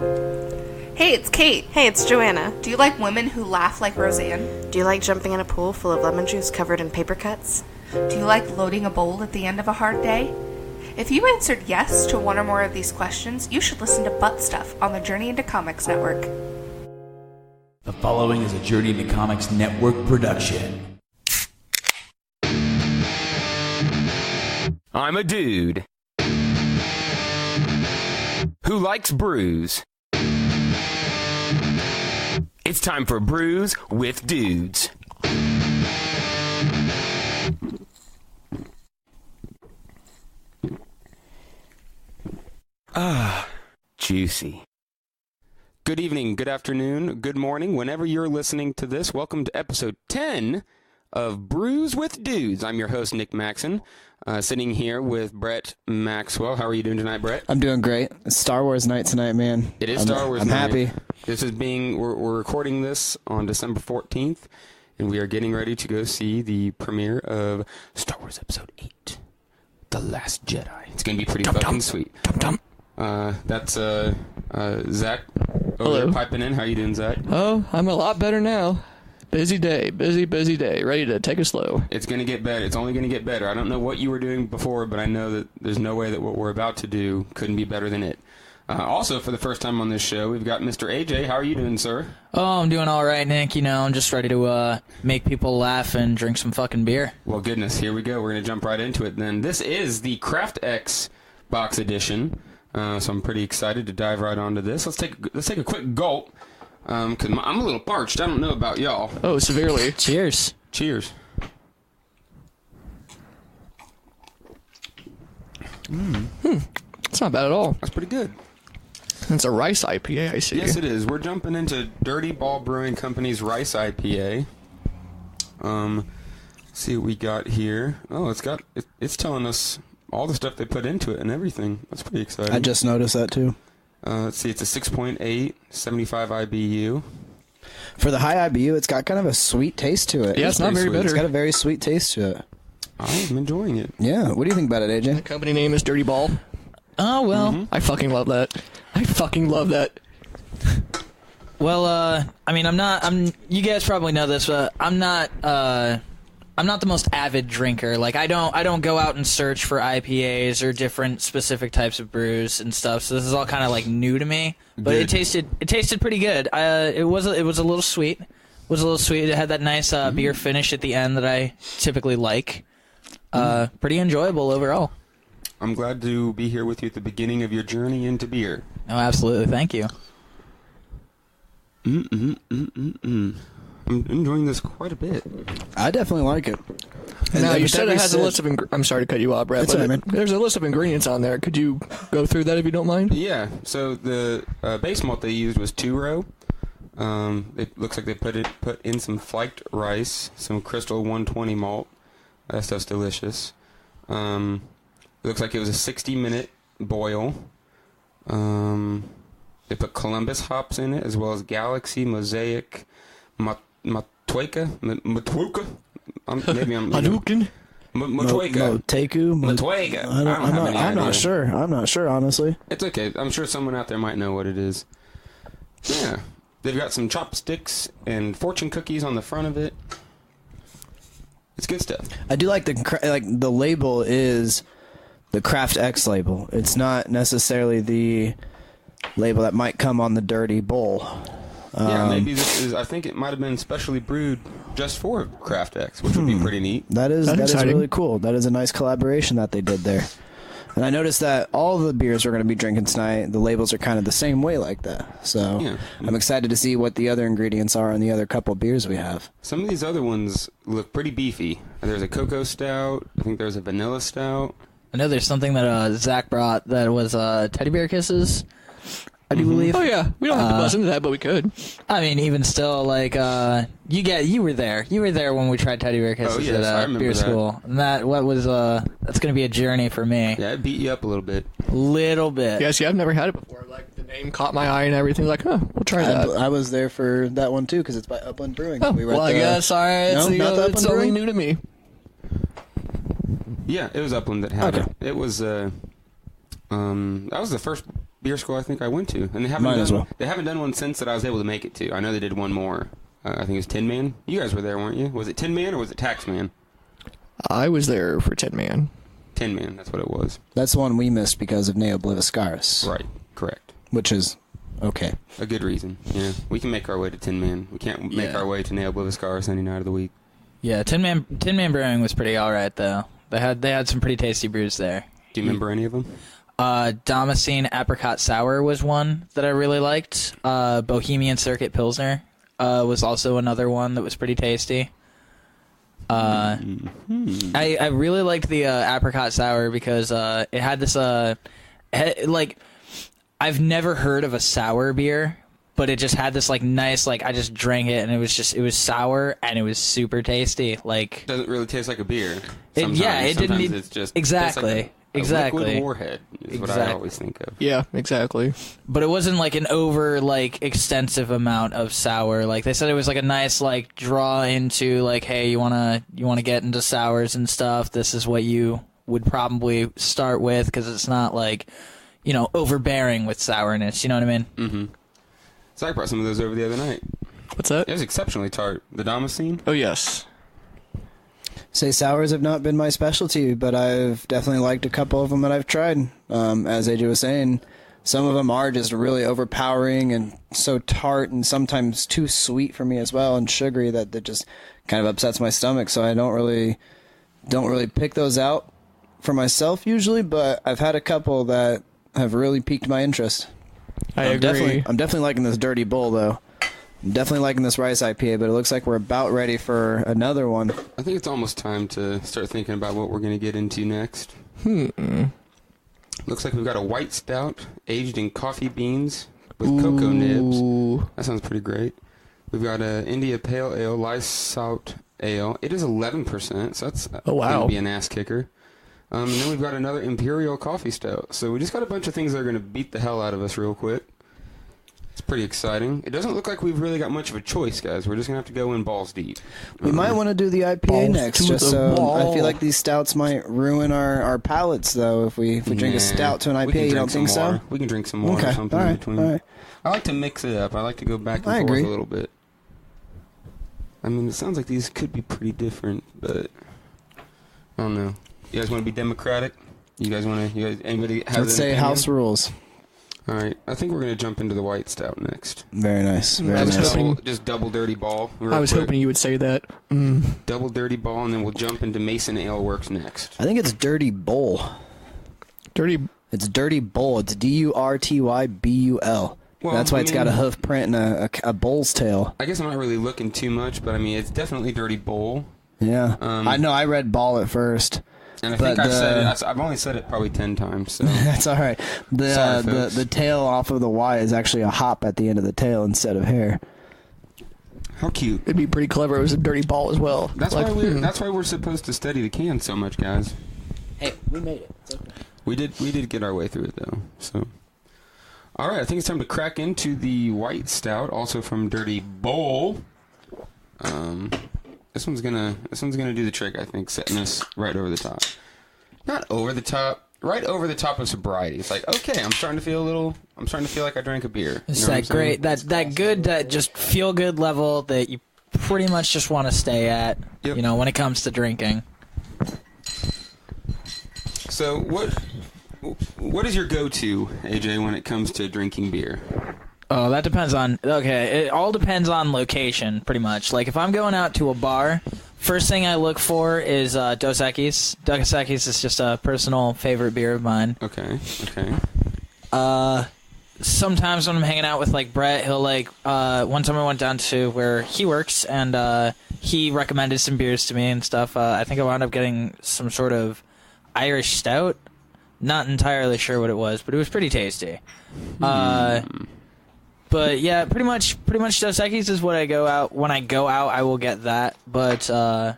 Hey, it's Kate. Hey, it's Joanna. Do you like women who laugh like Roseanne? Do you like jumping in a pool full of lemon juice covered in paper cuts? Do you like loading a bowl at the end of a hard day? If you answered yes to one or more of these questions, you should listen to Butt Stuff on the Journey into Comics Network. The following is a Journey into Comics Network production. I'm a dude who likes brews. It's time for Brews with Dudes. Juicy. Good evening, good afternoon, good morning, whenever you're listening to this. Welcome to episode 10 of Brews with Dudes. I'm your host, Nick Maxon, sitting here with Brett Maxwell. How are you doing tonight, Brett? I'm doing great. It's Star Wars night tonight, man. It is Star Wars night. I'm happy. This is we're recording this on December 14th, and we are getting ready to go see the premiere of Star Wars Episode 8, The Last Jedi. It's going to be pretty fucking sweet. That's Zach over there piping in. How you doing, Zach? Oh, I'm a lot better now. Busy day. Ready to take it slow. It's going to get better. It's only going to get better. I don't know what you were doing before, but I know that there's no way that what we're about to do couldn't be better than it. Also, for the first time on this show, we've got Mr. AJ. How are you doing, sir? Oh, I'm doing all right, Nick. You know, I'm just ready to make people laugh and drink some fucking beer. Well, goodness, here we go. We're going to jump right into it then. This is the CraftX box edition, so I'm pretty excited to dive right onto this. Let's take a quick gulp, because I'm a little parched. I don't know about y'all. Oh, severely. Cheers. Cheers. It's not bad at all. That's pretty good. It's a rice IPA, I see. Yes, it is. We're jumping into Dirty Ball Brewing Company's Rice IPA. Let's see what we got here. Oh, it's telling us all the stuff they put into it and everything. That's pretty exciting. I just noticed that too. Let's see. It's a 6.8, 75 IBU. For the high IBU, it's got kind of a sweet taste to it. Yeah, it's not very bitter. It's got a very sweet taste to it. I'm enjoying it. Yeah. What do you think about it, AJ? The company name is Dirty Ball. Oh, well. I fucking love that. Well, I mean, you guys probably know this, but I'm not the most avid drinker. Like, I don't go out and search for IPAs or different specific types of brews and stuff. So this is all kind of like new to me. But Good. it tasted pretty good. It was a little sweet. It had that nice beer finish at the end that I typically like. Pretty enjoyable overall. I'm glad to be here with you at the beginning of your journey into beer. Oh, absolutely. Thank you. I'm enjoying this quite a bit. I definitely like it. And Now, like you with said every it has a sip- list of... I'm sorry to cut you off, Brett. It's but all right, man. There's a list of ingredients on there. Could you go through that if you don't mind? Yeah, so the base malt they used was 2-row. It looks like they put in some flaked rice, some Crystal 120 malt. That stuff's delicious. It looks like it was a 60-minute boil. They put Columbus hops in it, as well as Galaxy, Mosaic, Matueka. Maybe I'm... Hadouken? Matueka. Moteku? Matueka. I'm not sure. I'm not sure, honestly. It's okay. I'm sure someone out there might know what it is. Yeah. They've got some chopsticks and fortune cookies on the front of it. It's good stuff. I do like the label is the CraftX label. It's not necessarily the label that might come on the Dirty Bowl. Yeah, maybe this is... I think it might have been specially brewed just for CraftX, which would be pretty neat. That is exciting. really cool. That is a nice collaboration that they did there. And I noticed that all the beers we're going to be drinking tonight, the labels are kind of the same way like that. So Yeah. I'm excited to see what the other ingredients are in the other couple beers we have. Some of these other ones look pretty beefy. There's a cocoa stout. I think there's a vanilla stout. I know there's something that Zach brought that was teddy bear kisses, I do believe. Oh, yeah. We don't have to buzz into that, but we could. I mean, even still, like, you were there. You were there when we tried teddy bear kisses yes, I at remember beer that. school. And that's going to be a journey for me. Yeah, it beat you up a little bit. Little bit. Yeah, see, I've never had it before. Like, the name caught my eye and everything. Like, we'll try that. I was there for that one too because it's by Upland Brewing. Oh, We were at well, I the- guess, all right. No, not the it's Upland only Brewing? new to me. Yeah, it was Upland that had Okay. it. It was that was the first beer school I think I went to, and they haven't done one since that I was able to make it to. I know they did one more. I think it was Tin Man. You guys were there, weren't you? Was it Tin Man or was it Tax Man? I was there for Tin Man. Tin Man, that's what it was. That's the one we missed because of Neobliviscaris. Right, correct. Which is okay. A good reason. Yeah, we can make our way to Tin Man. We can't make our way to Neobliviscaris any night of the week. Yeah, Tin Man Brewing was pretty all right though. They had some pretty tasty brews there. Do you remember any of them? Damascene Apricot Sour was one that I really liked. Bohemian Circuit Pilsner was also another one that was pretty tasty. I really liked the Apricot Sour because it had this like I've never heard of a sour beer, but it just had this like nice I just drank it and it was sour and it was super tasty. Like doesn't really taste like a beer. It didn't need it's just exactly. Exactly. Liquid warhead is what I always think of. Yeah, exactly. But it wasn't like an over extensive amount of sour. Like they said it was like a nice draw into hey, you wanna get into sours and stuff. This is what you would probably start with because it's not overbearing with sourness. You know what I mean? Mm-hmm. So I brought some of those over the other night. What's that? It was exceptionally tart. The Damascene. Oh yes. Say sours have not been my specialty, but I've definitely liked a couple of them that I've tried. As AJ was saying, some of them are just really overpowering and so tart and sometimes too sweet for me as well and sugary that just kind of upsets my stomach. So I don't really pick those out for myself usually, but I've had a couple that have really piqued my interest. I agree. I'm definitely liking this Dirty Bull though. I'm definitely liking this rice IPA, but it looks like we're about ready for another one. I think it's almost time to start thinking about what we're going to get into next. Looks like we've got a white stout aged in coffee beans with cocoa nibs. That sounds pretty great. We've got a India Pale Ale, Lysalt Ale. It is 11%, so that's going to be an ass kicker. And then we've got another Imperial Coffee Stout. So we just got a bunch of things that are going to beat the hell out of us real quick. It's pretty exciting. It doesn't look like we've really got much of a choice, guys. We're just going to have to go in balls deep. We might want to do the IPA next, just so I feel like these stouts might ruin our palates, though, if we drink a stout to an IPA. You don't think so? We can drink some water or something in between. All right. I like to mix it up. I like to go back and forth a little bit. I mean, it sounds like these could be pretty different, but I don't know. You guys want to be democratic? Anybody has Let's say house rules. All right, I think we're going to jump into the white stout next. Very nice. Just double dirty ball. I was hoping you would say that. Double dirty ball, and then we'll jump into Mason Ale Works next. I think it's Dirty Bull. It's Dirty Bull. It's DURTYBUL. Well, that's why it's got a hoof print and a bull's tail. I guess I'm not really looking too much, but I mean, it's definitely Dirty Bull. Yeah. I know. I read ball at first. And I think I've said it. I've only said it probably 10 times. So. That's all right. The tail off of the Y is actually a hop at the end of the tail instead of hair. How cute! It'd be pretty clever. It was a dirty ball as well. That's why we're supposed to study the can so much, guys. Hey, we made it. It's okay. We did get our way through it though. So, all right. I think it's time to crack into the white stout, also from Dirty Bull. This one's gonna do the trick, I think, setting us right over the top. Not over the top, right over the top of sobriety. It's like, okay, I'm starting to feel like I drank a beer. It's that great, that good, that just feel good level that you pretty much just want to stay at. Yep. When it comes to drinking. So what is your go-to, AJ, when it comes to drinking beer? Oh, that depends on... Okay, it all depends on location, pretty much. Like, if I'm going out to a bar, first thing I look for is Dos Equis. Dos Equis is just a personal favorite beer of mine. Okay. Sometimes when I'm hanging out with, Brett, he'll, one time I went down to where he works, and he recommended some beers to me and stuff. I think I wound up getting some sort of Irish stout. Not entirely sure what it was, but it was pretty tasty. But yeah, pretty much Dos Equis is what I go out. When I go out, I will get that. But I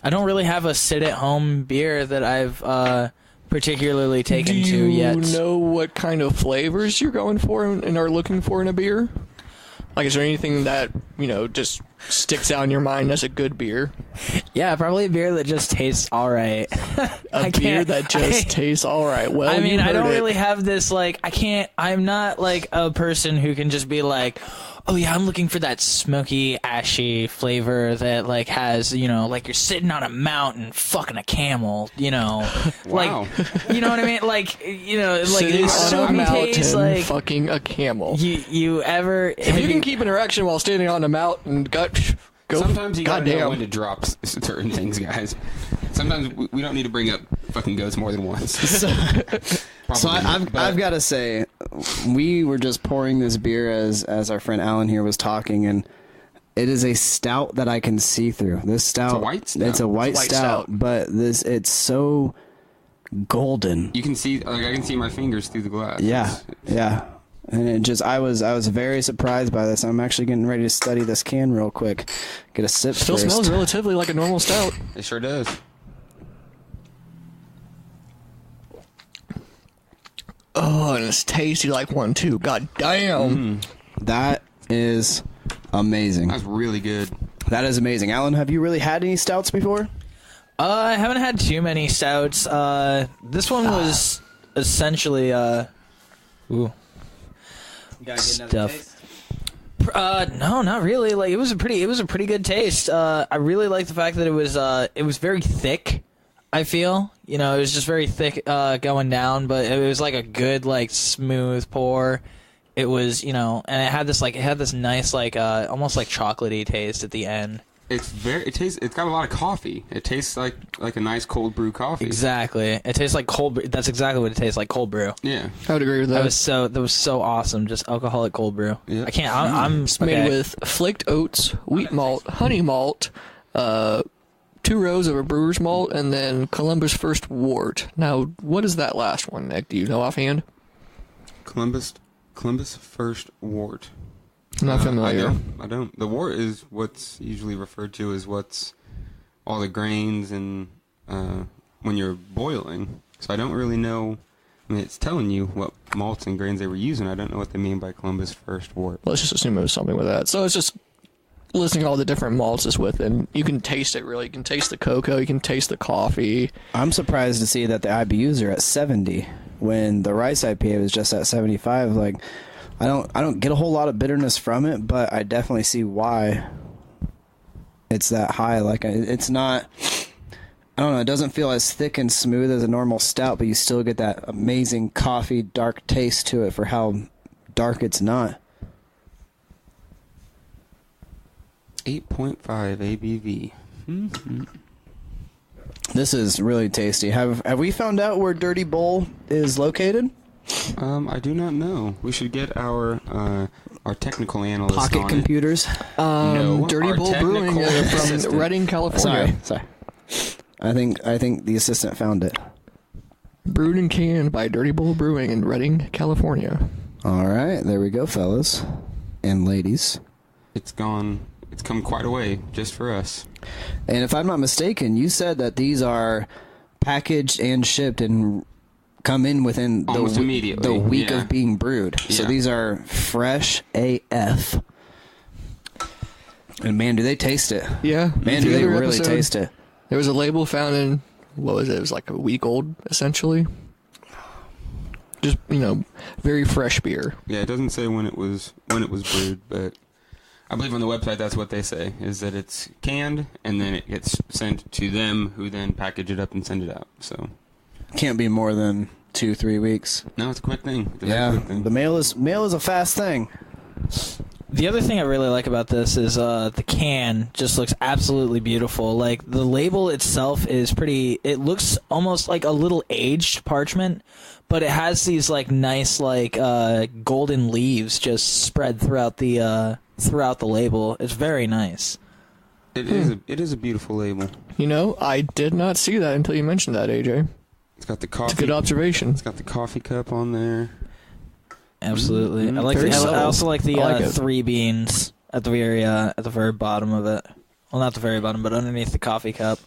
don't really have a sit-at-home beer that I've particularly taken to yet. Do you know what kind of flavors you're going for and are looking for in a beer? Like, is there anything that, just sticks out in your mind as a good beer? Yeah, probably a beer that just tastes all right. A beer that just tastes all right. Well, I mean, I don't it. really have this, like, I'm not, like, a person who can just be like, oh, yeah, I'm looking for that smoky, ashy flavor that, like, has, you know, like, you're sitting on a mountain fucking a camel, you know. Wow. Like, you know what I mean? Like, you know, like, Sitting it's on a mountain, taste like... fucking a camel. You ever... If you can keep an erection while standing on a mountain, go. Sometimes you gotta know goddamn. when to drop certain things, guys. Sometimes we don't need to bring up fucking goats more than once. So I've got to say, we were just pouring this beer as our friend Alan here was talking, and it is a stout that I can see through. This stout, It's a white stout. It's a white stout, but it's so golden. You can see, like, I can see my fingers through the glass. Yeah, yeah. And it just, I was very surprised by this. I'm actually getting ready to study this can real quick. Get a sip Still first. smells relatively like a normal stout. It sure does. Oh, and it's tasty like one too. God damn. That is amazing. That's really good. That is amazing. Alan, have you really had any stouts before? I haven't had too many stouts. This one was essentially, ooh. Stuff. No, not really. Like, it was a pretty good taste. I really like the fact that it was very thick. I feel, you know, it was just very thick going down, but it was like a good, like, smooth pour. It was, you know, and it had this nice, like, almost like chocolatey taste at the end. It's got a lot of coffee. It tastes like a nice cold brew coffee. Exactly. It tastes like cold brew. That's exactly what it tastes like, cold brew. Yeah. I would agree with that. That was so awesome. Just alcoholic cold brew. Yeah. I can't. I'm It's made with flaked oats, wheat malt, honey malt, 2 rows of a brewer's malt, and then Columbus First Wort. Now, what is that last one, Nick? Do you know offhand? Columbus First Wort. I'm not familiar. I don't. The wort is what's usually referred to as what's all the grains and when you're boiling. So I don't really know. I mean, it's telling you what malts and grains they were using. I don't know what they mean by Columbus First Wort. Let's just assume it was something with that. So it's just listing all the different malts it's with, and you can taste it really. You can taste the cocoa, you can taste the coffee. I'm surprised to see that the IBUs are at 70 when the rice IPA was just at 75. Like, I don't get a whole lot of bitterness from it, but I definitely see why it's that high. Like, it's not, I don't know, it doesn't feel as thick and smooth as a normal stout, but you still get that amazing coffee dark taste to it for how dark it's not. 8.5 ABV. Mm-hmm. This is really tasty. Have we found out where Dirty Bowl is located? I do not know. We should get our technical analyst Pocket on computers. No, Dirty our Bull Brewing technical from assistant. Redding, California. Sorry. I think the assistant found it. Brewed and canned by Dirty Bull Brewing in Redding, California. All right, there we go, fellas and ladies. It's come quite a way just for us. And if I'm not mistaken, you said that these are packaged and shipped and come in within Almost immediately, the week yeah. of being brewed. So Yeah. these are fresh AF. And man, do they taste it. Yeah. Man, do they really taste it. There was a label found in, what was it? It was like a week old, essentially. Just, very fresh beer. Yeah, it doesn't say when it was brewed, but I believe on the website that's what they say, is that it's canned and then it gets sent to them, who then package it up and send it out. So Can't be more than 2-3 weeks. no, it's a quick thing. It's a very Yeah, quick thing. the mail is a fast thing. The other thing I really like about this is the can just looks absolutely beautiful. Like, the label itself is pretty. It looks almost like a little aged parchment, but it has these like nice like golden leaves just spread throughout the label. It's very nice. It is a beautiful label. I did not see that until you mentioned that, AJ. It's got the coffee. It's a good observation. It's got the coffee cup on there. Absolutely. Mm-hmm. I also like the I like it. 3 beans at the very bottom of it. Well, not the very bottom, but underneath the coffee cup.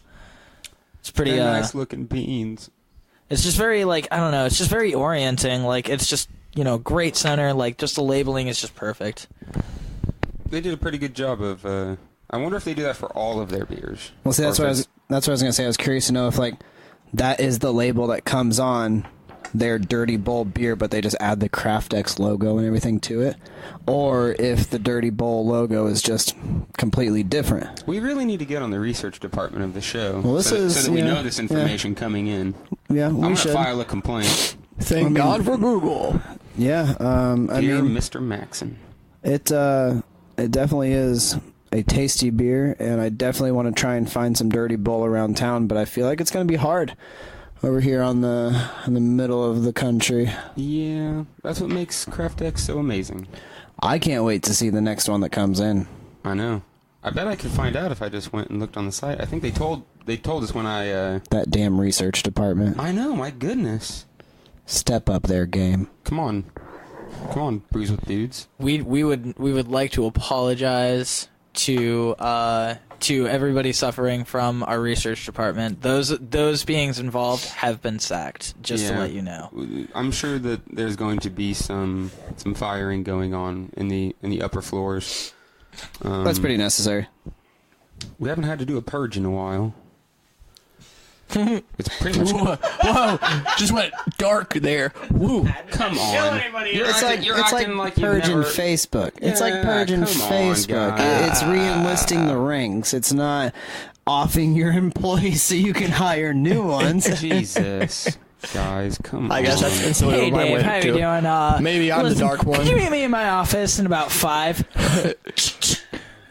It's pretty Very nice looking beans. It's just very, like, I don't know, it's just very orienting. Like, it's just, great center. Like, just the labeling is just perfect. They did a pretty good job of. I wonder if they do that for all of their beers. Well, see, that's what I was gonna say. I was curious to know if like that is the label that comes on their Dirty Bull beer, but they just add the CraftX logo and everything to it, or if the Dirty Bull logo is just completely different. We really need to get on the research department of the show, Well, this so is that we know this information coming in. Yeah, I'm we gonna should. file a complaint. Thank God for Google. Yeah, I Dear mean, Mr. Maxon. it definitely is a tasty beer, and I definitely want to try and find some Dirty Bull around town, but I feel like it's going to be hard over here in the middle of the country. Yeah, that's what makes CraftX so amazing. I can't wait to see the next one that comes in. I know. I bet I could find out if I just went and looked on the site. I think they told us when I That damn research department. I know, my goodness. Step up their game. Come on, Brews With Dudes. We would like to apologize to everybody suffering from our research department. Those beings involved have been sacked. Just to let you know. I'm sure that there's going to be some firing going on in the upper floors. That's pretty necessary. We haven't had to do a purge in a while. It's pretty much. Whoa, just went dark there. Woo. Come on. It's like purging Facebook. It's like purging Facebook. It's re-enlisting the ranks. It's not offing your employees so you can hire new ones. Jesus. Guys, come on. I guess that's instantly Hey what I Dave, went how to. you doing? Maybe I'm the dark one. Can you meet me in my office in about 5?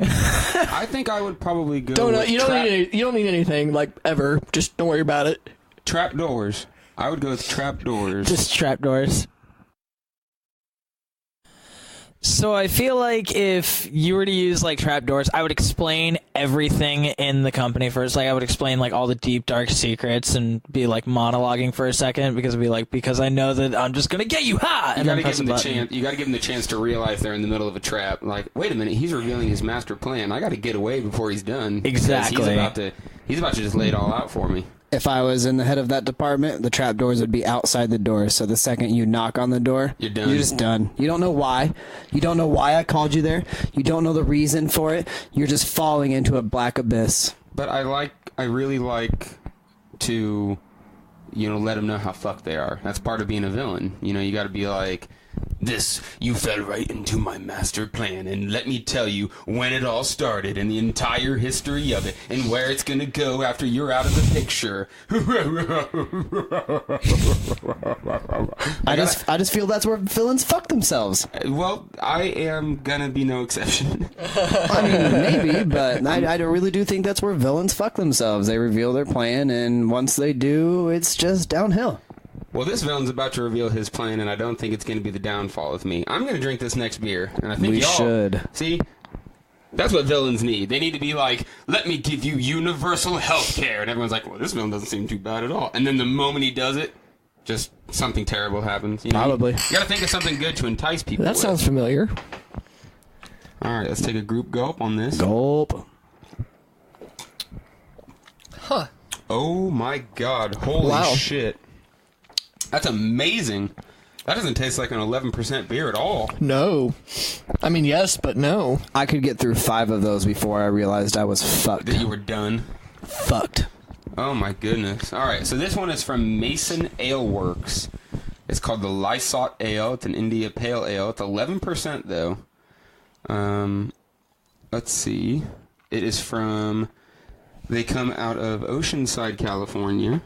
I think I would probably go. You don't need anything like ever. Just don't worry about it. Trapdoors. I would go with trapdoors. Just trapdoors. So I feel like if you were to use like trapdoors, I would explain everything in the company first. Like I would explain like all the deep dark secrets and be like monologuing for a second because it'd be like, because I know that I'm just gonna get you, ha! And You then gotta press give a him the button. chance. You gotta give him the chance to realize they're in the middle of a trap. Like, wait a minute, he's revealing his master plan. I gotta get away before he's done. because Exactly. He's about to just lay it all out for me. If I was in the head of that department, the trapdoors would be outside the door. So the second you knock on the door, You're done. You're just done. You don't know why. You don't know why I called you there. You don't know the reason for it. You're just falling into a black abyss. But I really like to, let them know how fucked they are. That's part of being a villain. You gotta be like, you fell right into my master plan, and let me tell you when it all started and the entire history of it and where it's gonna go after you're out of the picture. I just feel that's where villains fuck themselves. Well, I am gonna be no exception. I mean, maybe, but I really do think that's where villains fuck themselves. They reveal their plan, and once they do, it's just downhill. Well, this villain's about to reveal his plan, and I don't think it's going to be the downfall of me. I'm going to drink this next beer, and I think We y'all should. See, that's what villains need. They need to be like, "Let me give you universal health care," and everyone's like, "Well, this villain doesn't seem too bad at all." And then the moment he does it, just something terrible happens. Probably. You got to think of something good to entice people. That with. sounds familiar. All right, let's take a group gulp on this. Gulp. Huh. Oh my God! Holy Wow. shit! That's amazing. That doesn't taste like an 11% beer at all. No. I mean, yes, but no. I could get through 5 of those before I realized I was fucked. That you were done. Fucked. Oh my goodness. Alright, so this one is from Mason Ale Works. It's called the Lysot Ale. It's an India Pale Ale. It's 11% though. Let's see. It is from... They come out of Oceanside, California.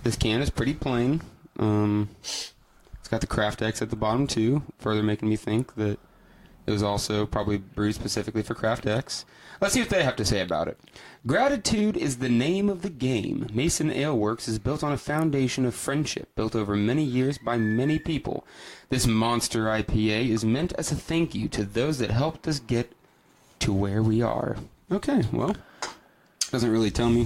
This can is pretty plain. It's got the CraftX at the bottom too, further making me think that it was also probably brewed specifically for CraftX. Let's see what they have to say about it. Gratitude is the name of the game. Mason Ale Works is built on a foundation of friendship, built over many years by many people. This monster IPA is meant as a thank you to those that helped us get to where we are. Okay, well, doesn't really tell me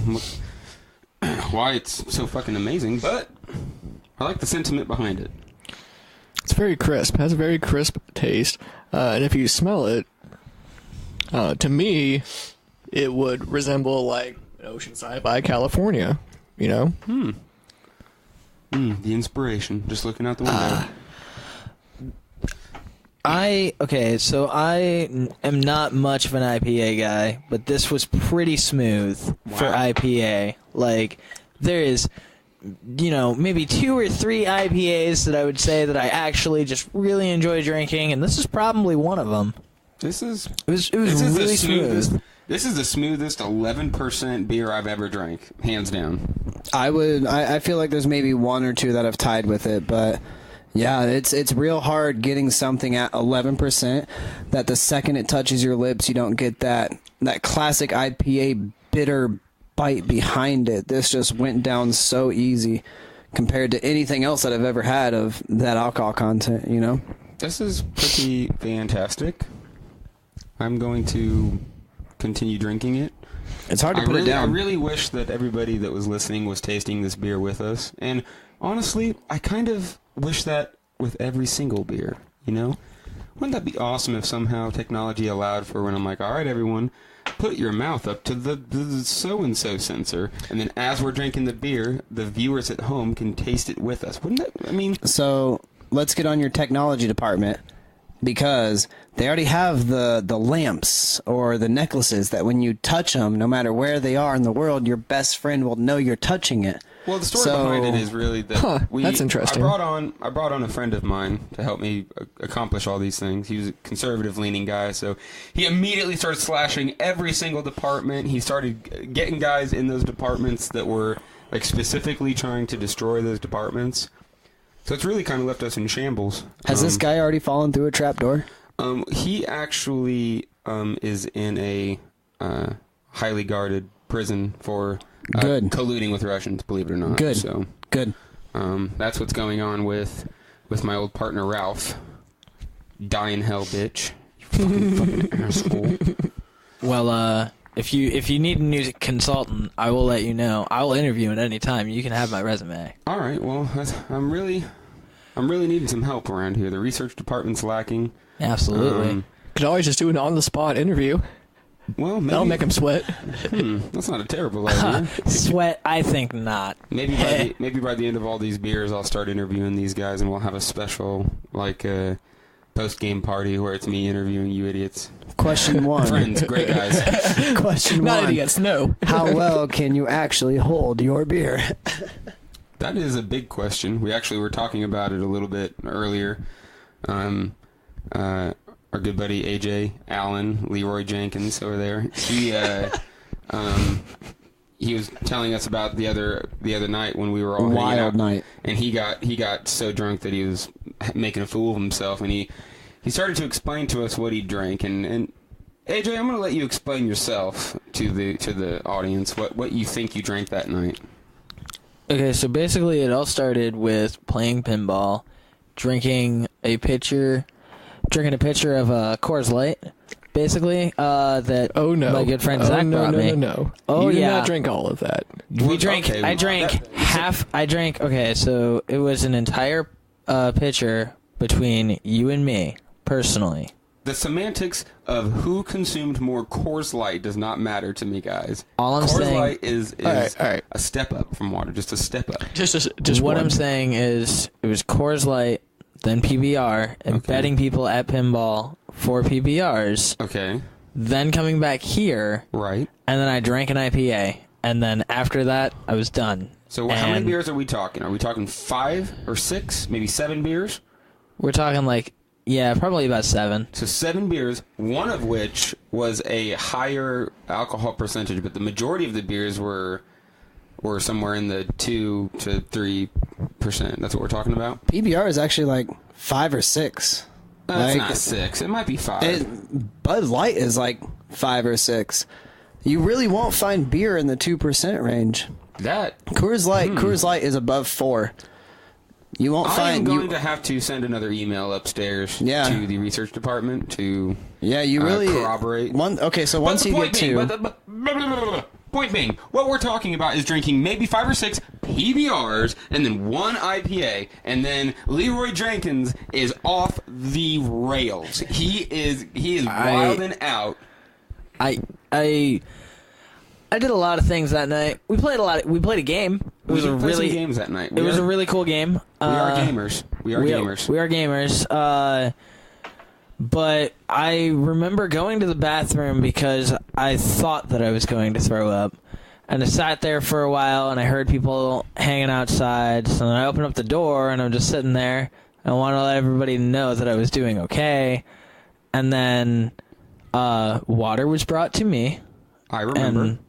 why it's so fucking amazing, but I like the sentiment behind it. It's very crisp. Has a very crisp taste. And if you smell it, to me, it would resemble like Oceanside by California. The inspiration, just looking out the window. So I am not much of an IPA guy, but this was pretty smooth for IPA. Like, there is, maybe 2 or 3 IPAs that I would say that I actually just really enjoy drinking, and this is probably one of them. It was really smooth. This is the smoothest 11% beer I've ever drank, hands down. I feel like there's maybe 1 or 2 that have tied with it, but yeah, it's real hard getting something at 11% that the second it touches your lips, you don't get that classic IPA bitter bite behind it. This just went down so easy compared to anything else that I've ever had of that alcohol content, This is pretty fantastic. I'm going to continue drinking it. It's hard to put it down. I really wish that everybody that was listening was tasting this beer with us. And honestly, I kind of wish that with every single beer, Wouldn't that be awesome if somehow technology allowed for when I'm like, all right, everyone, put your mouth up to the so-and-so sensor, and then as we're drinking the beer, the viewers at home can taste it with us. Wouldn't that, So, let's get on your technology department, because they already have the lamps or the necklaces that when you touch them, no matter where they are in the world, your best friend will know you're touching it. Well, the story behind it is really that that's interesting. I brought on a friend of mine to help me accomplish all these things. He was a conservative-leaning guy, so he immediately started slashing every single department. He started getting guys in those departments that were like specifically trying to destroy those departments. So it's really kind of left us in shambles. Has this guy already fallen through a trapdoor? He actually is in a highly guarded prison for colluding with Russians, believe it or not. Good. So Good. That's what's going on with my old partner Ralph. Die in hell, bitch. You fucking asshole. Well, if you need a new consultant, I will let you know. I will interview at any time. You can have my resume. All right. Well, I'm really needing some help around here. The research department's lacking. Absolutely. Could always just do an on-the-spot interview. Well, maybe That'll make him sweat. That's not a terrible idea. Sweat? I think not. Maybe by the end of all these beers, I'll start interviewing these guys, and we'll have a special post-game party where it's me interviewing you idiots. Question 1. Friends, great guys. Question 1. Not idiots, no. How well can you actually hold your beer? That is a big question. We actually were talking about it a little bit earlier. Our good buddy AJ Allen, Leroy Jenkins over there. He was telling us about the other night when we were all hanging out, night, and he got so drunk that he was making a fool of himself, and he started to explain to us what he drank. And AJ, I'm going to let you explain yourself to the audience what you think you drank that night. Okay, so basically it all started with playing pinball, drinking a pitcher of Coors Light, basically, that my good friend Zach brought me. No. Oh, you did yeah. not drink all of that. Okay, so it was an entire pitcher between you and me, personally. The semantics of who consumed more Coors Light does not matter to me, guys. All I'm Coors saying, Light is all right. a step up from water, just a step up. Just what one. I'm saying is it was Coors Light, then PBR, and betting people at pinball for PBRs. Okay. Then coming back here. Right. And then I drank an IPA. And then after that, I was done. So how many beers are we talking? Are we talking 5 or 6, maybe 7 beers? We're talking probably about 7. So 7 beers, one of which was a higher alcohol percentage, but the majority of the beers were somewhere in the 2 to 3%. That's what we're talking about? PBR is actually like 5 or 6. It's not 6. It might be 5. Bud Light is like 5 or 6. You really won't find beer in the 2% range. Coors Light is above 4. You won't find. I'm going to have to send another email upstairs to the research department to corroborate. So once you get to. Point being, what we're talking about is drinking maybe 5 or 6 PBRs and then 1 IPA, and then Leroy Jenkins is off the rails. He is wilding out. I did a lot of things that night. We played a game. It was some games that night. It was a really cool game. We are gamers. We are gamers. We are gamers. But I remember going to the bathroom because I thought that I was going to throw up. And I sat there for a while, and I heard people hanging outside. So then I opened up the door, and I'm just sitting there. I want to let everybody know that I was doing okay. And then water was brought to me. I remember.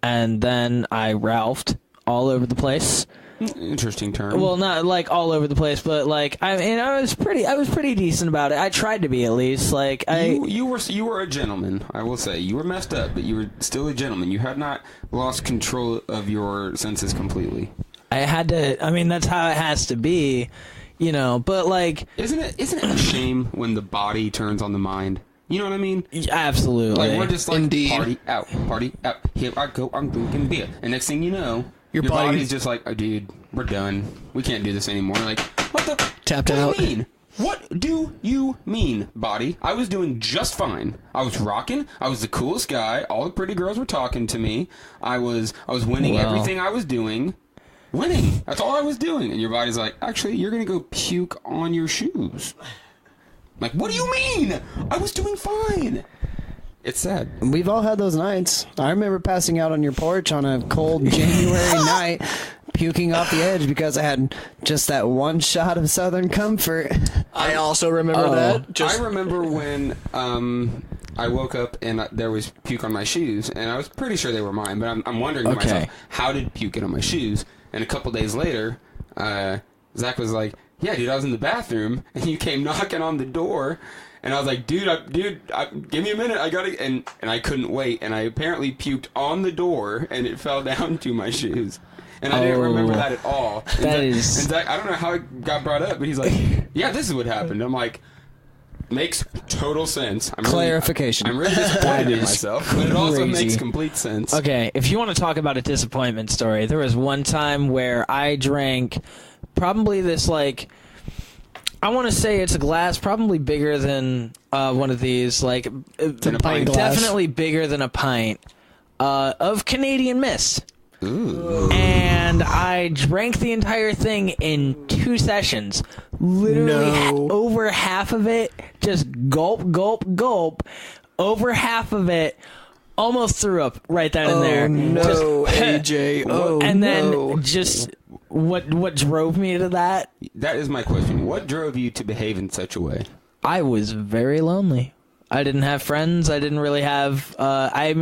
And then I ralphed all over the place. Interesting term. Well, not like all over the place, but like I mean, I was pretty decent about it. I tried to be, at least. Like you were a gentleman. I will say you were messed up, but you were still a gentleman. You had not lost control of your senses completely. I had to. I mean, that's how it has to be, you know. But like, isn't it a shame when the body turns on the mind? You know what I mean? Absolutely. Like we're just like Indeed. party out. Here I go. I'm drinking beer, and next thing you know. Your body's just like, oh, dude, we're done. We can't do this anymore. Like, what the? Tapped what out. do you mean? What do you mean, body? I was doing just fine. I was rocking. I was the coolest guy. All the pretty girls were talking to me. I was winning everything I was doing. Winning. That's all I was doing. And your body's like, actually, you're going to go puke on your shoes. Like, what do you mean? I was doing fine. It's sad. We've all had those nights. I remember passing out on your porch on a cold January night, puking off the edge because I had just that one shot of Southern Comfort. I also remember that. I remember when I woke up and there was puke on my shoes, and I was pretty sure they were mine, but I'm wondering to myself, how did puke get on my shoes? And a couple days later, Zach was like, yeah, dude, I was in the bathroom, and you came knocking on the door. And I was like, dude, give me a minute. I gotta, and I couldn't wait. And I apparently puked on the door, and it fell down to my shoes. And I didn't remember that at all. And Zach, I don't know how it got brought up, but he's like, yeah, this is what happened. I'm like, makes total sense. Clarification. I'm really disappointed in myself, but it also makes complete sense. Okay, if you want to talk about a disappointment story, there was one time where I drank probably this, like, I want to say it's a glass probably bigger than one of these, like definitely bigger than a pint of Canadian Mist. Ooh. And I drank the entire thing in 2 sessions. Literally over half of it, just gulp, gulp, gulp. Over half of it, almost threw up right then and there. No, AJ. And then just what drove me to that? That is my question. What drove you to behave in such a way? I was very lonely. I didn't have friends. I didn't really have. I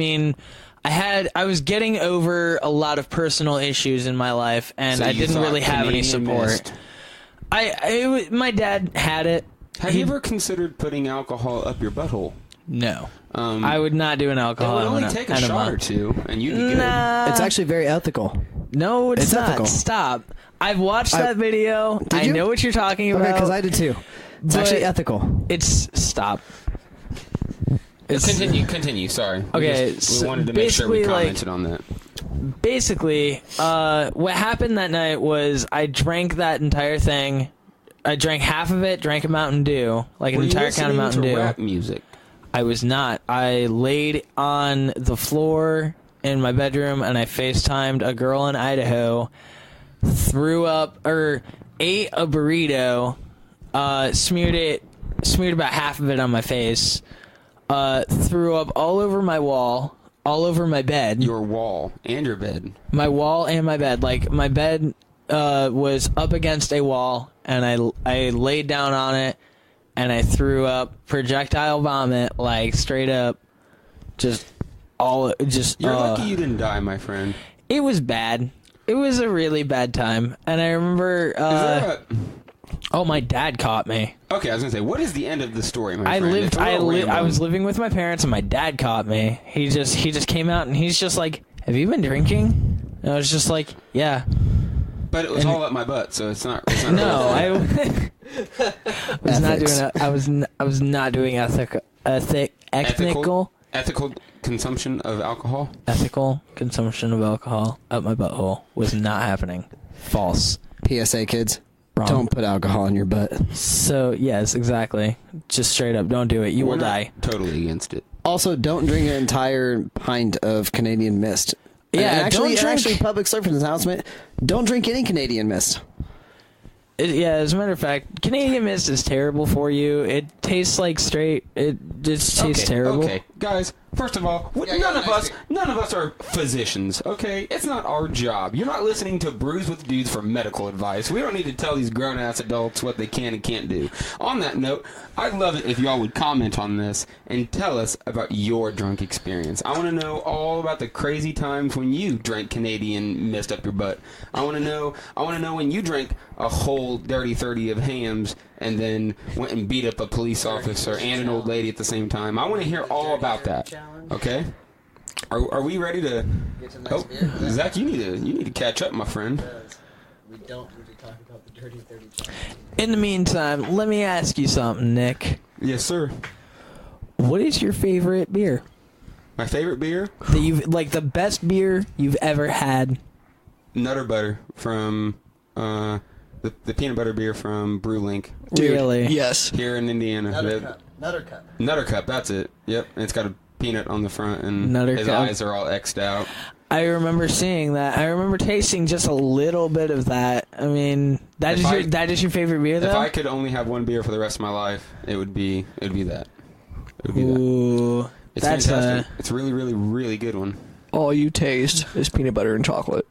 was getting over a lot of personal issues in my life, and So I you didn't thought really have any Canadian support. Mist. My dad had it. Have you ever considered putting alcohol up your butthole? No. I would not do an It alcohol. would only take a shot or two, and you'd be good. Nah. It's actually very ethical. No, it's not. ethical. Stop. I've watched that video. I you? know what you're talking about. Okay, because I did too. It's But actually ethical. It's stop. Continue. Sorry. Okay, We wanted to make sure we basically, commented on that. Basically, what happened that night was I drank that entire thing. I drank half of it, drank a Mountain Dew, like an entire can of Mountain Dew. Rap music. I was not. I laid on the floor in my bedroom and I FaceTimed a girl in Idaho, threw up, or ate a burrito, smeared about half of it on my face, threw up all over my wall, all over my bed. Your wall and your bed. My wall and my bed. Like, my bed was up against a wall, and I laid down on it, and I threw up projectile vomit, like, straight up. You're lucky you didn't die, my friend. It was bad. It was a really bad time. And I remember... my dad caught me. Okay, I was gonna say, what is the end of the story, my friend? I was living with my parents, and my dad caught me. He just came out, and he's just like, "Have you been drinking?" And I was just like, "Yeah." But it was all up my butt, so it's not. No, I was not Ethics. doing. I was not doing Ethical consumption of alcohol. ethical consumption of alcohol up my butthole was not happening. False. PSA, kids. Wrong. Don't put alcohol in your butt. So yes, exactly. Just straight up, don't do it. You will die. Totally against it. Also, don't drink an entire pint of Canadian Mist. Yeah, and actually, don't drink- public service announcement: don't drink any Canadian Mist. As a matter of fact, Canadian Mist is terrible for you. It tastes like straight. It just tastes terrible. Okay, guys. First of all, none of us are physicians. Okay, it's not our job. You're not listening to Brews with Dudes for medical advice. We don't need to tell these grown-ass adults what they can and can't do. On that note, I'd love it if y'all would comment on this and tell us about your drunk experience. I want to know all about the crazy times when you drank Canadian Mist up your butt. I want to know when you drank a whole dirty 30 of hams and then went and beat up a police officer and an old lady at the same time. I want to hear all about that. Okay? Are we ready to? Oh, Zach, you need to catch up, my friend. We don't need to talk about the dirty 30 challenge. In the meantime, let me ask you something, Nick. Yes, sir. What is your favorite beer? My favorite beer? That you've the best beer you've ever had? Nutter Butter from the peanut butter beer from BrewLink. Dude, really? Yes. Here in Indiana. Nutter Cup, that's it. Yep. And it's got a peanut on the front, and Nutter his Cup. eyes are all X'd out. I remember seeing that. I remember tasting just a little bit of that. I mean, that is your favorite beer, though? If I could only have one beer for the rest of my life, it would be that. It would be Ooh, that. It's that's fantastic. It's a really, really, really good one. All you taste is peanut butter and chocolate.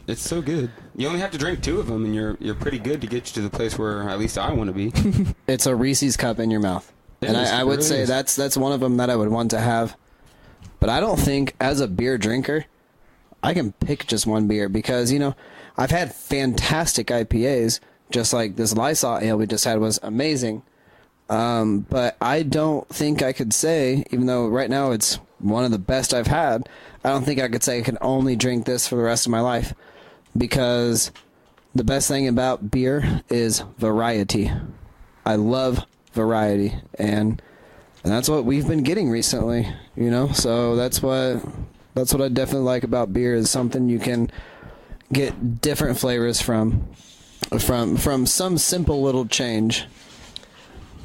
It's so good. You only have to drink 2 of them, and you're pretty good to get you to the place where at least I want to be. It's a Reese's cup in your mouth. And I would say that's one of them that I would want to have. But I don't think, as a beer drinker, I can pick just one beer because, I've had fantastic IPAs, just like this Lysol ale we just had was amazing. But I don't think I could say, even though right now it's one of the best I've had, I don't think I could say I can only drink this for the rest of my life. Because the best thing about beer is variety. I love variety, and that's what we've been getting recently, so that's what I definitely like about beer, is something you can get different flavors from some simple little change.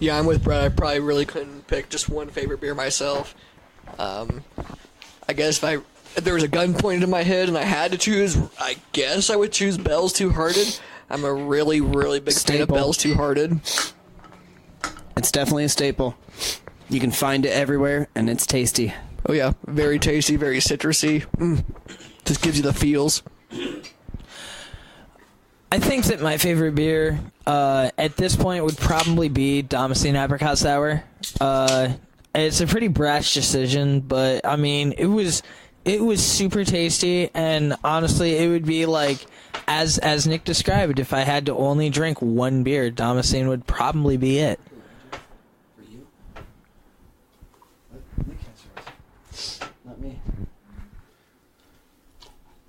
Yeah, I'm with Brett. I probably really couldn't pick just one favorite beer myself. I guess if there was a gun pointed in my head and I had to choose, I guess I would choose Bell's Two Hearted. I'm a really, really big fan of Bell's Two Hearted. It's definitely a staple. You can find it everywhere, and it's tasty. Oh yeah, very tasty, very citrusy. Just gives you the feels. I think that my favorite beer at this point would probably be Damascene Apricot Sour. It's a pretty brash decision, but I mean, it was super tasty, and honestly, it would be like, as Nick described, if I had to only drink one beer, Damascene would probably be it. Not me.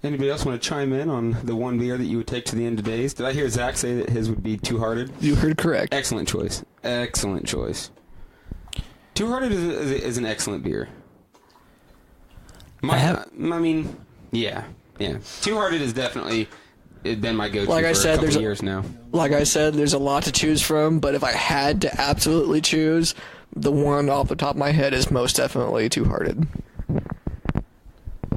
Anybody else want to chime in on the one beer that you would take to the end of days? Did I hear Zach say that his would be Two Hearted? You heard correct. Excellent choice. Excellent choice. Two Hearted is an excellent beer. Yeah. Two Hearted is definitely been my go-to for a couple years now. Like I said, there's a lot to choose from, but if I had to absolutely choose, the one off the top of my head is most definitely Two Hearted.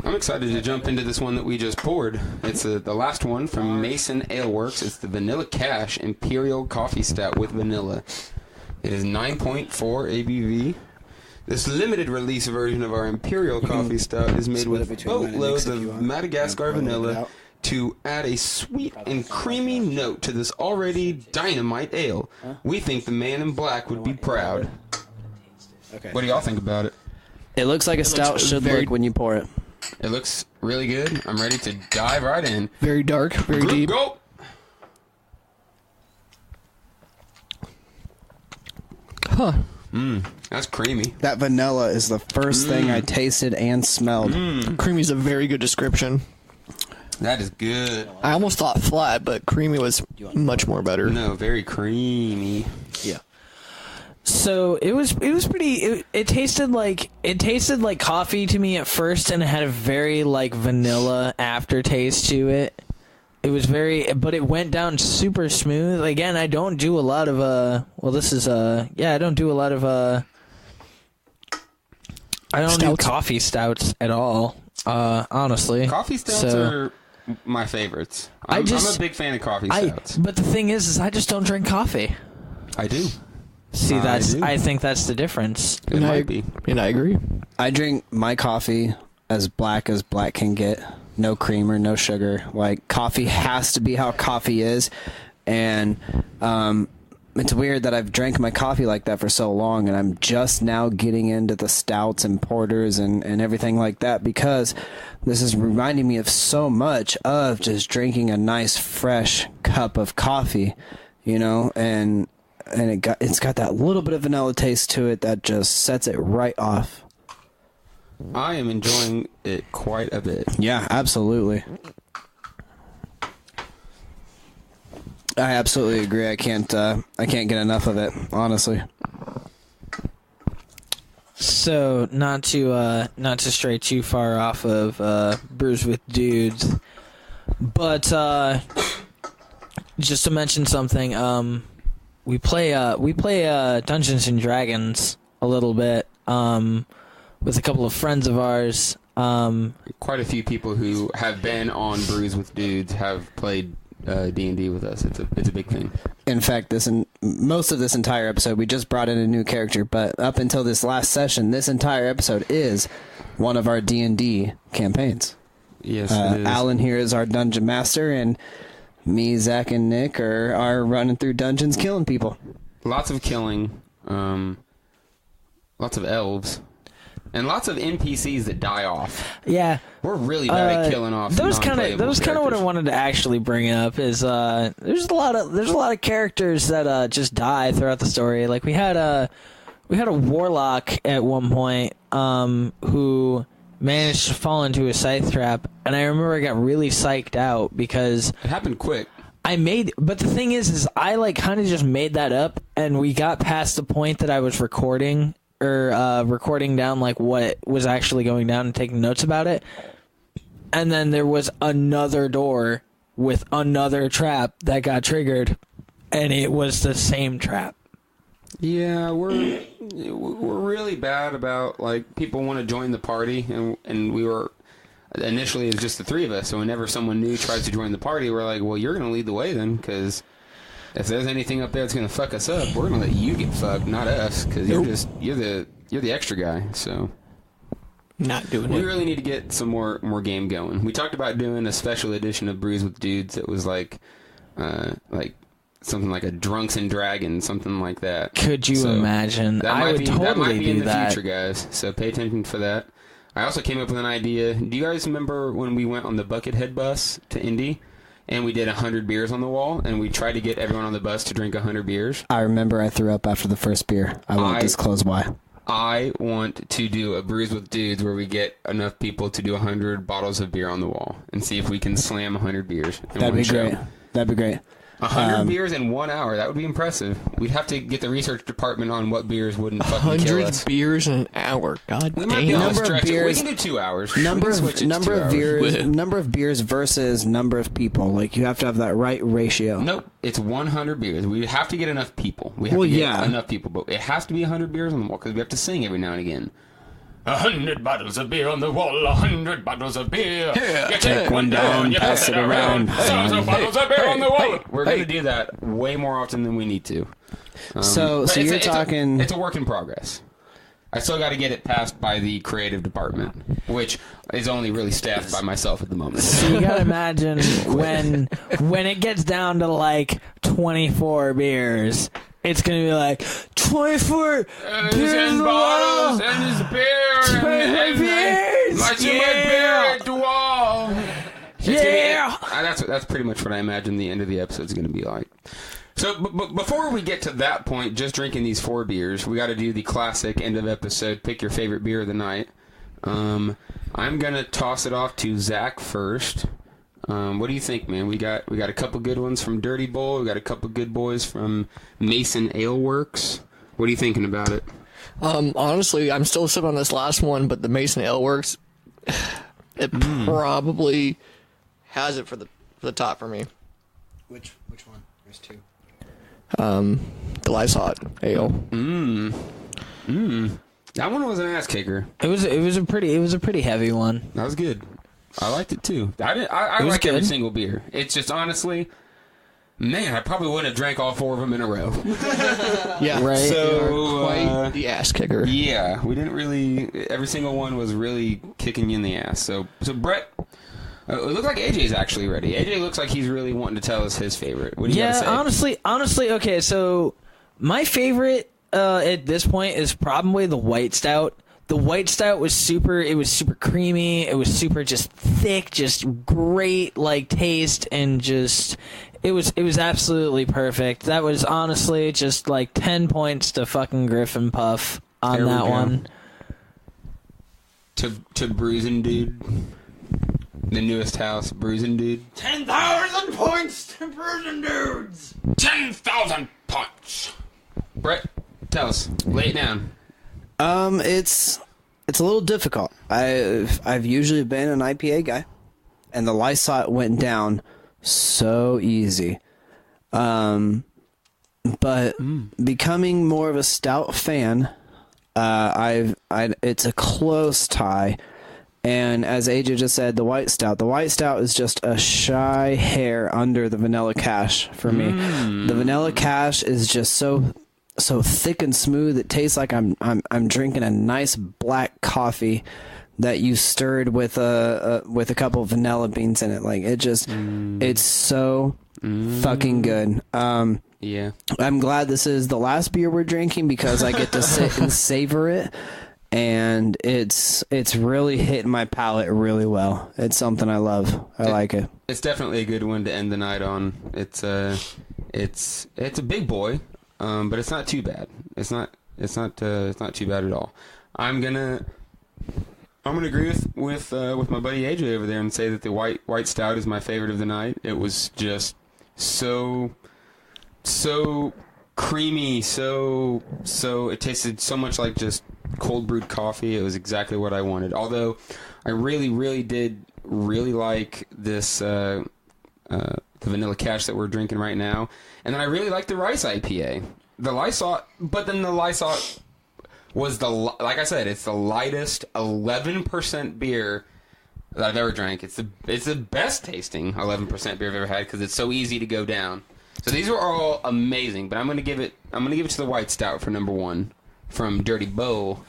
I'm excited to jump into this one that we just poured. It's the last one from Mason Ale Works. It's the Vanilla Cash Imperial Coffee Stout with vanilla. It is 9.4 ABV. This limited release version of our Imperial Coffee Stout is made with boatloads of Madagascar vanilla to add a sweet and creamy note to this already dynamite ale. We think the man in black would be proud. Okay. What do y'all think about it? It looks like a stout should look when you pour it. It looks really good. I'm ready to dive right in. Very dark, very deep. Go! Huh. That's creamy. That vanilla is the first thing I tasted and smelled. Creamy is a very good description. That is good. I almost thought flat, but creamy was much more better. No, very creamy. Yeah. So it was pretty. It tasted like coffee to me at first, and it had a very like vanilla aftertaste to it. It was but it went down super smooth. Again, I don't do a lot of I don't do a lot of I don't do coffee stouts at all. Honestly, Coffee stouts are my favorites. I'm a big fan of coffee stouts. But the thing is I just don't drink coffee. I do. See, I think that's the difference. It might be. And I agree. I drink my coffee as black can get. No creamer, no sugar. Like, coffee has to be how coffee is. And it's weird that I've drank my coffee like that for so long, and I'm just now getting into the stouts and porters and everything like that, because this is reminding me of so much of just drinking a nice fresh cup of coffee, you know, and it's got that little bit of vanilla taste to it that just sets it right off. I am enjoying it quite a bit. Yeah, absolutely. I absolutely agree. I can't get enough of it, honestly. So not to stray too far off of Brews with Dudes, but just to mention something, we play Dungeons and Dragons a little bit with a couple of friends of ours. Quite a few people who have been on Brews with Dudes have played D&D with us. It's a big thing. In fact, most of this entire episode, we just brought in a new character, but up until this last session, this entire episode is one of our D&D campaigns. Yes, it is. Alan here is our dungeon master, and me, Zach, and Nick are running through dungeons killing people. Lots of killing, lots of elves, and lots of NPCs that die off. Yeah, we're really bad at killing off. That was kind of what I wanted to actually bring up. Is there's a lot of characters that just die throughout the story. Like we had a warlock at one point who managed to fall into a scythe trap, and I remember I got really psyched out because it happened quick. But the thing is I like kind of just made that up, and we got past the point that I was recording down like what was actually going down and taking notes about it. And then there was another door with another trap that got triggered, and it was the same trap. Yeah, we're really bad about, like, people want to join the party, and we were initially it was just the three of us. So whenever someone new tries to join the party, we're like, well, you're going to lead the way then, because if there's anything up there that's going to fuck us up, we're going to let you get fucked, not us, because you're the extra guy. So not doing it. We really need to get some more game going. We talked about doing a special edition of Brews with Dudes that was like something like a Drunks and Dragons, something like that. Could you imagine? I would totally that might be in the that. future, guys. So pay attention for that. I also came up with an idea. Do you guys remember when we went on the Buckethead bus to Indy? And we did 100 beers on the wall, and we tried to get everyone on the bus to drink 100 beers. I remember I threw up after the first beer. I won't disclose why. I want to do a Brews with Dudes where we get enough people to do 100 bottles of beer on the wall and see if we can slam 100 beers in That'd one be show. great. That'd be great. 100 beers in 1 hour. That would be impressive. We'd have to get the research department on what beers wouldn't fucking kill us. 100 beers in an hour. God we damn. might be able to Number of stretch it. beers- We can do 2 hours. Number We can switch it to 2 hours. number of beers versus number of people. Like, you have to have that right ratio. Nope, it's 100 beers. We have to get enough people. We have to get enough people, but it has to be 100 beers on the wall because we have to sing every now and again. 100 bottles of beer on the wall, 100 bottles of beer. Yeah. You take one down, you pass it around. Hey, bottles of beer on the wall. We're going to do that way more often than we need to. So you're talking... It's a work in progress. I still got to get it passed by the creative department, which is only really staffed by myself at the moment. So you gotta imagine when it gets down to like 24 beers, it's gonna be like 24 beers in the wall, and there's beer, 24 beers, my beer at the wall. Yeah. That's pretty much what I imagine the end of the episode is going to be like. So, but before we get to that point, just drinking these 4 beers, we got to do the classic end of episode, pick your favorite beer of the night. I'm going to toss it off to Zach first. What do you think, man? We got a couple good ones from Dirty Bull. We got a couple good boys from Mason Ale Works. What are you thinking about it? Honestly, I'm still sitting on this last one, but the Mason Ale Works, it probably has it for the top for me. Which one? There's 2. The Life's Hot Ale. That one was an ass kicker. It was a pretty heavy one. That was good. I liked it too. I like every good. single beer. It's just honestly, man, I probably wouldn't have drank all 4 of them in a row. Yeah, Right. So quite the ass kicker. yeah, we didn't really. Every single one was really kicking you in the ass. So Brett, it looks like AJ's actually ready. AJ looks like he's really wanting to tell us his favorite. What do you gotta say? honestly, okay. So my favorite at this point is probably the white stout. The white stout was super creamy. It was super just thick, just great like taste, and just it was absolutely perfect. That was honestly just like 10 points to fucking Griffin Puff on There we that go. one. To Bruising Dude, the newest house, Bruising Dude. 10,000 points to Bruising Dudes. 10,000 points. Brett, tell us. Lay it down. It's a little difficult. I've usually been an IPA guy, and the Lysot went down so easy. But becoming more of a stout fan, it's a close tie. And as AJ just said, the white stout is just a shy hair under the vanilla cash for me. The vanilla cash is just so thick and smooth. It tastes like I'm drinking a nice black coffee that you stirred with a couple of vanilla beans in it. Like it just, it's so fucking good. Yeah. I'm glad this is the last beer we're drinking because I get to sit and savor it, and it's really hitting my palate really well. It's something I love. I like it. It's definitely a good one to end the night on. It's a big boy. But it's not too bad. It's not too bad at all. I'm gonna agree with my buddy AJ over there and say that the white stout is my favorite of the night. It was just so creamy, so it tasted so much like just cold brewed coffee. It was exactly what I wanted. Although I really did like this the vanilla cash that we're drinking right now. And then I really like the rice IPA. The Lysot, but then the Lysot was like I said, it's the lightest 11% beer that I've ever drank. It's the best tasting 11% beer I've ever had because it's so easy to go down. So these were all amazing, but I'm gonna give it to the white stout for number 1 from Dirty Bo.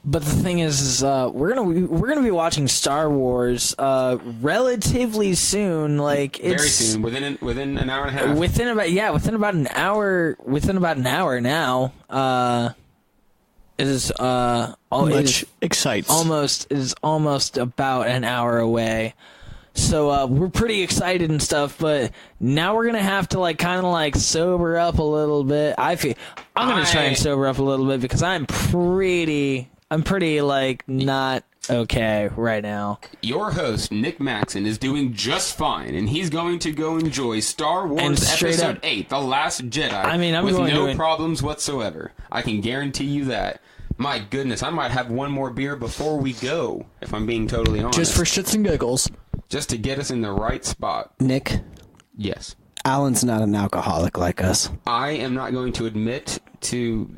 But the thing is we're gonna be watching Star Wars relatively soon. Like it's Very soon, within an hour and a half. Within about an hour. Within about an hour now. Much excites. Almost about an hour away. So we're pretty excited and stuff, but now we're gonna have to kind of sober up a little bit. I'm gonna try and sober up a little bit because I'm pretty not okay right now. Your host, Nick Maxon, is doing just fine, and he's going to go enjoy Star Wars Episode 8, The Last Jedi, I'm with going no to problems whatsoever. I can guarantee you that. My goodness, I might have one more beer before we go, if I'm being totally honest. Just for shits and giggles. Just to get us in the right spot. Nick, Yes. Alan's not an alcoholic like us. I am not going to admit to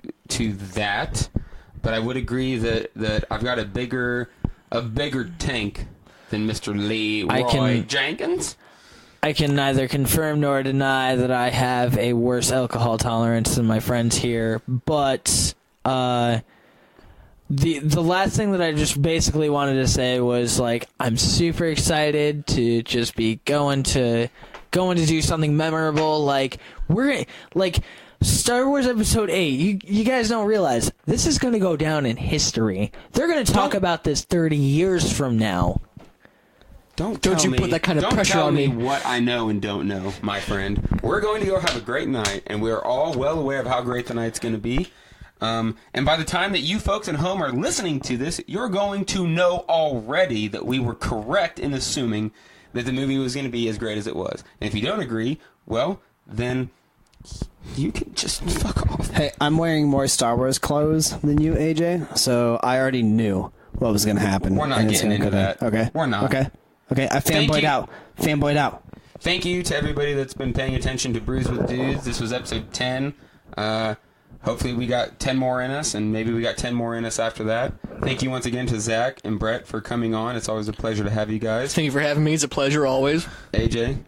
that, but I would agree that I've got a bigger tank than Mr. Leroy Jenkins. I can neither confirm nor deny that I have a worse alcohol tolerance than my friends here, but the last thing that I just basically wanted to say was I'm super excited to just be going to do something memorable. We're Star Wars Episode 8, you guys don't realize, this is going to go down in history. They're going to talk about this 30 years from now. Don't you put that kind of pressure on me. Don't tell me what I know and don't know, my friend. We're going to go have a great night, and we're all well aware of how great the night's going to be. And by the time that you folks at home are listening to this, you're going to know already that we were correct in assuming that the movie was going to be as great as it was. And if you don't agree, well, then you can just fuck off. Hey, I'm wearing more Star Wars clothes than you, AJ, so I already knew what was going to happen. We're not getting into that. Okay. We're not. Okay. I fanboyed out. Thank you to everybody that's been paying attention to Brews with Dudes. This was episode 10. hopefully we got 10 more in us, and maybe we got 10 more in us after that. Thank you once again to Zach and Brett for coming on. It's always a pleasure to have you guys. Thank you for having me. It's a pleasure always. AJ,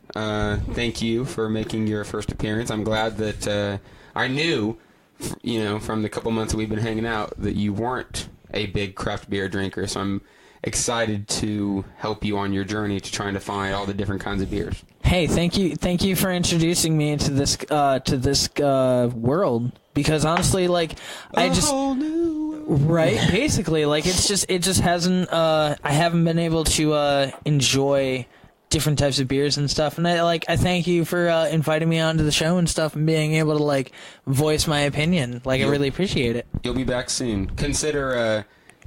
thank you for making your first appearance. I'm glad that I knew, from the couple months that we've been hanging out, that you weren't a big craft beer drinker, so I'm excited to help you on your journey to trying to find all the different kinds of beers. Hey, thank you for introducing me into this world, because honestly, like, basically, like, it just hasn't I haven't been able to enjoy different types of beers and stuff, and I thank you for inviting me onto the show and stuff, and being able to like voice my opinion. Like, I really appreciate it. You'll be back soon.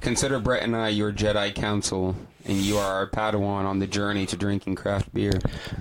Consider Brett and I your Jedi Council, and you are our Padawan on the journey to drinking craft beer.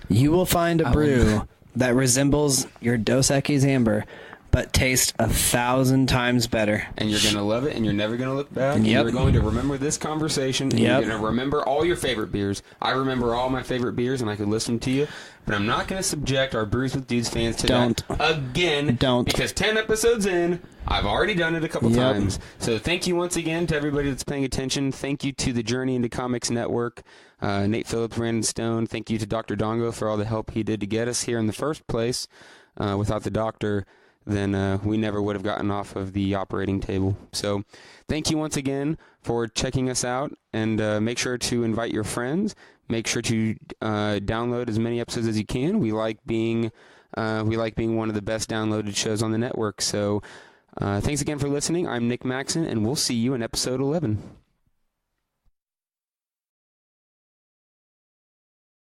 You will find a brew that resembles your Dos Equis Amber, but tastes 1,000 times better. And you're going to love it, and you're never going to look back. And you're going to remember this conversation, and you're going to remember all your favorite beers. I remember all my favorite beers, and I could listen to you. But I'm not going to subject our Brews with Dudes fans to that again. Because 10 episodes in, I've already done it a couple times. So thank you once again to everybody that's paying attention. Thank you to the Journey into Comics Network, Nate Phillips, Brandon Stone. Thank you to Dr. Dongo for all the help he did to get us here in the first place. Without the doctor, then we never would have gotten off of the operating table. So thank you once again for checking us out, and make sure to invite your friends. Make sure to download as many episodes as you can. We like being one of the best downloaded shows on the network. So thanks again for listening. I'm Nick Maxon, and we'll see you in episode 11.